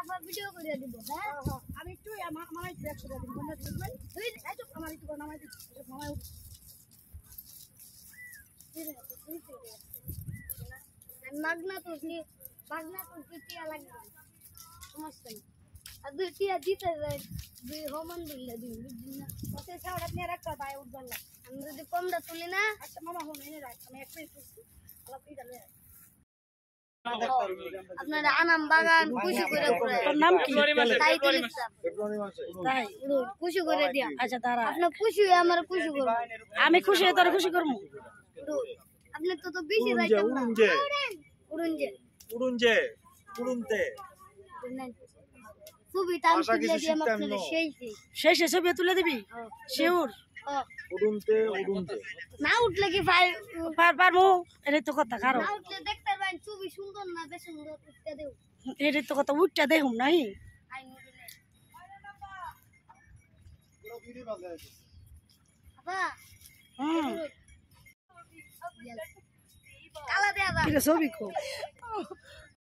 আবার ভিডিও করে দিব হ্যাঁ আমি একটু মামাই 100 টাকা দিব তোমরা দিবেন তুই এই তো আমার একটু নামাই দিস মামাই মাগনা তো টিয়া লাগবে সমস্যা নেই আর দুই টিয়া দিতে যায় দুই হমান দিলে দিন বুঝলি না ওতে ছাড়া আপনি রাখতে ভাই উঠবেন না আমি যদি কমটা তুলি না আচ্ছা মামা হন এনে রাখ আমি একটু তুলছি আলাপ করে দিলে আপনারা আনাম বাগান খুশি করে তোর নাম কি ফেব্রুয়ারি মাসে তাই খুশি করে দিয়া আচ্ছা তারা আপনি খুশি হয়ে আমার খুশি করব আমি খুশি হয়ে তোর খুশি করব আপনি তো বেশি যাইতাম না উড়ুনতে ছবি টান তুলে দিয়ে আমাকে সেই ছবি তুলে দিবি শিওর উড়ুনতে না উঠলে কি পারবো এটাই তো কথা কারণ না উঠলে দেখতে পারেন ছবি সুন্দর না বেশ সুন্দর উঠতে দেও এটাই তো কথা উঠতে দেখুম নাই আই নুডলে পুরো ভিডিও বানাই আপা কালা দেয়া কি ছবি কো